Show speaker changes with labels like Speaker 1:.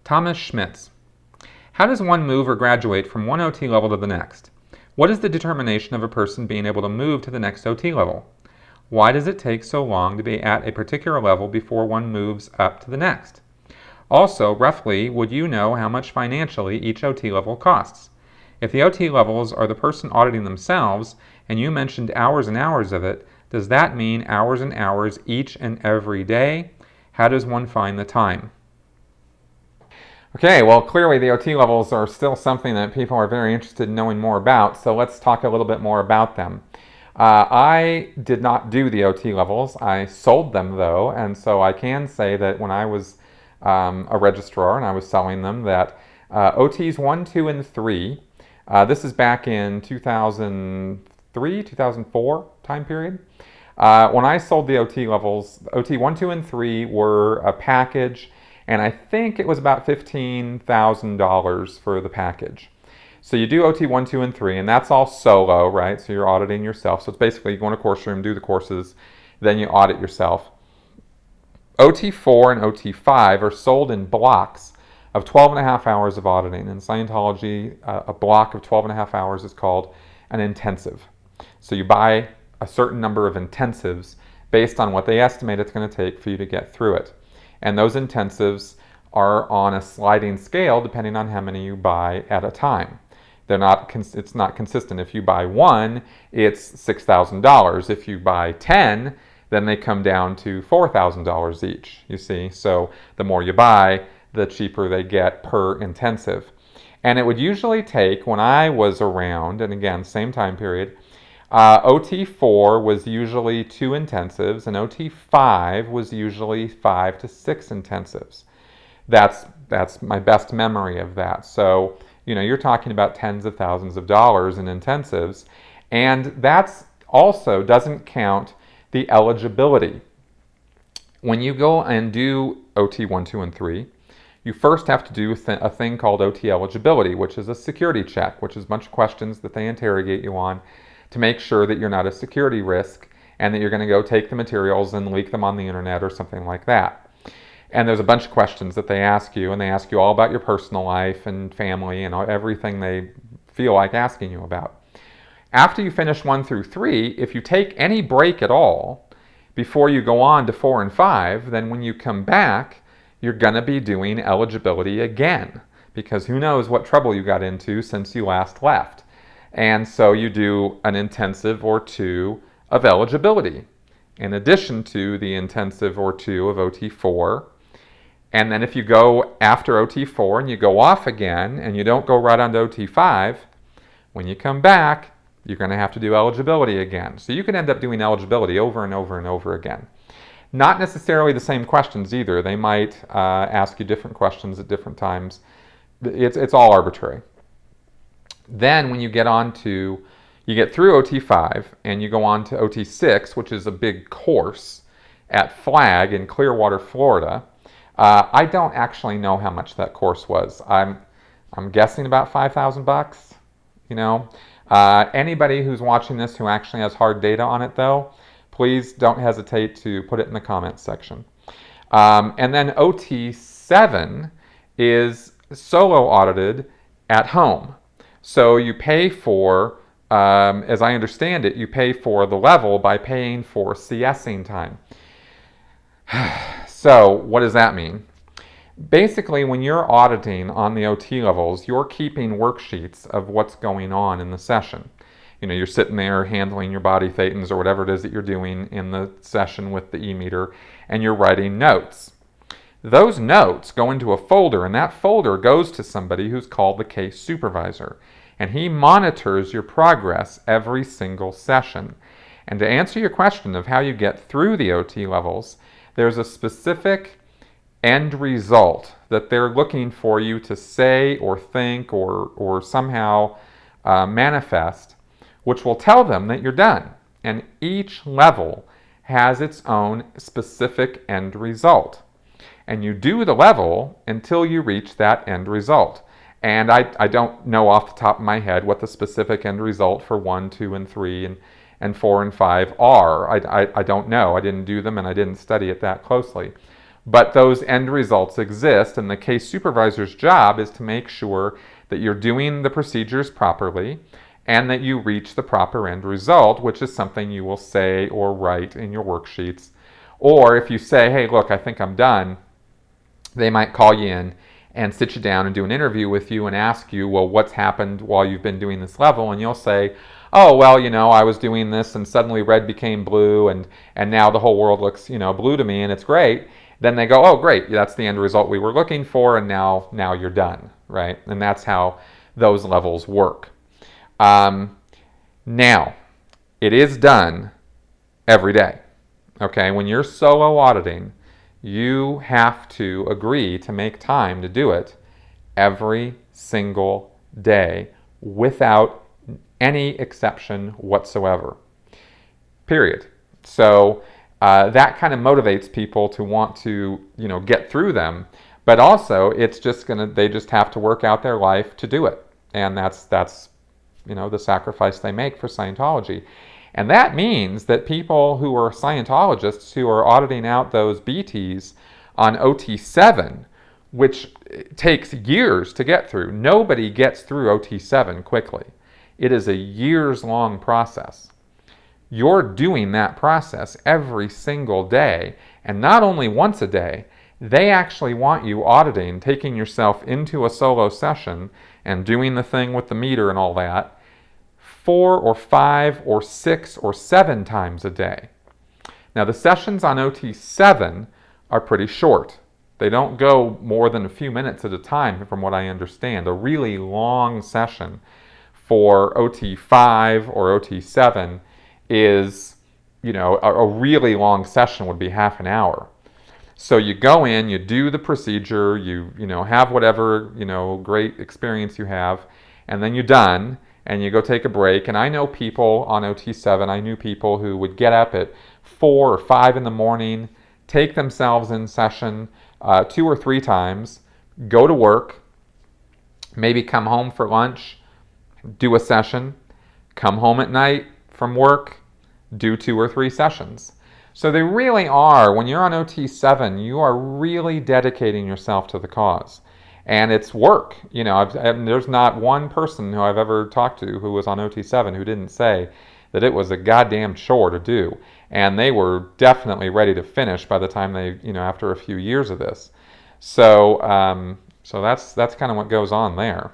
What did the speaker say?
Speaker 1: Thomas Schmitz. How does one move or graduate from one OT level to the next? What is the determination of a person being able to move to the next OT level? Why does it take so long to be at a particular level before one moves up to the next? Also, roughly, would you know how much financially each OT level costs? If the OT levels are the person auditing themselves, and you mentioned hours and hours of it, does that mean hours and hours each and every day? How does one find the time? Okay, well, clearly the OT levels are still something that people are very interested in knowing more about, so let's talk a little bit more about them. I did not do the OT levels. I sold them, though, and so I can say that when I was a registrar and I was selling them, that OTs 1, 2, and 3, this is back in 2003, 2004 time period. When I sold the OT levels, OT 1, 2, and 3 were a package, and I think it was about $15,000 for the package. So you do OT 1, 2, and 3, and that's all solo, right? So you're auditing yourself. So it's basically you go in a course room, do the courses, then you audit yourself. OT 4 and OT 5 are sold in blocks of 12 and a half hours of auditing. In Scientology, a block of 12 and a half hours is called an intensive. So you buy a certain number of intensives based on what they estimate it's going to take for you to get through it. And those intensives are on a sliding scale depending on how many you buy at a time. It's not consistent. If you buy 1, it's $6,000. If you buy 10, then they come down to $4,000 each, you see. So the more you buy, the cheaper they get per intensive. And it would usually take, when I was around, and again, same time period, OT 4 was usually 2 intensives, and OT 5 was usually 5 to 6 intensives. That's my best memory of that. So, you're talking about tens of thousands of dollars in intensives, and that's also doesn't count the eligibility. When you go and do OT 1, 2, and 3, you first have to do a thing called OT eligibility, which is a security check, which is a bunch of questions that they interrogate you on to make sure that you're not a security risk and that you're going to go take the materials and leak them on the internet or something like that. And there's a bunch of questions that they ask you, and they ask you all about your personal life and family and everything they feel like asking you about. After you finish 1 through 3, if you take any break at all before you go on to 4 and 5, then when you come back, you're going to be doing eligibility again, because who knows what trouble you got into since you last left. And so you do an intensive or 2 of eligibility, in addition to the intensive or 2 of OT 4. And then if you go after OT 4 and you go off again and you don't go right on to OT 5, when you come back, you're going to have to do eligibility again. So you can end up doing eligibility over and over and over again. Not necessarily the same questions either. They might ask you different questions at different times. It's all arbitrary. Then when you get through OT 5 and you go on to OT 6, which is a big course at Flag in Clearwater, Florida. I don't actually know how much that course was. I'm guessing about $5,000. Anybody who's watching this who actually has hard data on it, though, please don't hesitate to put it in the comments section. And then OT 7 is solo audited at home. So you pay for, as I understand it, you pay for the level by paying for CSing time. So what does that mean? Basically, when you're auditing on the OT levels, you're keeping worksheets of what's going on in the session. You're sitting there handling your body thetans or whatever it is that you're doing in the session with the e-meter, and you're writing notes. Those notes go into a folder, and that folder goes to somebody who's called the case supervisor, and he monitors your progress every single session. And to answer your question of how you get through the OT levels, there's a specific end result that they're looking for you to say or think or somehow manifest, which will tell them that you're done. And each level has its own specific end result. And you do the level until you reach that end result. And I don't know off the top of my head what the specific end result for 1, 2, and 3 and 4 and 5 are. I don't know. I didn't do them and I didn't study it that closely. But those end results exist, and the case supervisor's job is to make sure that you're doing the procedures properly and that you reach the proper end result, which is something you will say or write in your worksheets. Or if you say, hey, look, I think I'm done, they might call you in and sit you down and do an interview with you and ask you, well, what's happened while you've been doing this level? And you'll say, oh, well, I was doing this and suddenly red became blue and now the whole world looks, blue to me and it's great. Then they go, oh, great, that's the end result we were looking for, and now you're done, right? And that's how those levels work. Now, it is done every day, okay? When you're solo auditing, you have to agree to make time to do it every single day without any exception whatsoever, period. So that kind of motivates people to want to, get through them, but also they just have to work out their life to do it. And that's the sacrifice they make for Scientology. And that means that people who are Scientologists who are auditing out those BTs on OT7, which takes years to get through. Nobody gets through OT7 quickly. It is a years-long process. You're doing that process every single day, and not only once a day, they actually want you auditing, taking yourself into a solo session and doing the thing with the meter and all that 4 or 5 or 6 or 7 times a day. Now the sessions on OT7 are pretty short. They don't go more than a few minutes at a time from what I understand. A really long session for OT5 or OT7 is, a really long session would be half an hour. So you go in, you do the procedure, you have whatever, great experience you have, and then you're done, and you go take a break. And I know people on OT7, I knew people who would get up at 4 or 5 in the morning, take themselves in session 2 or 3 times, go to work, maybe come home for lunch, do a session, come home at night from work, do 2 or 3 sessions. So they really are, when you're on OT7, you are really dedicating yourself to the cause. And it's work. There's not one person who I've ever talked to who was on OT7 who didn't say that it was a goddamn chore to do. And they were definitely ready to finish by the time they, after a few years of this. So, so that's kind of what goes on there.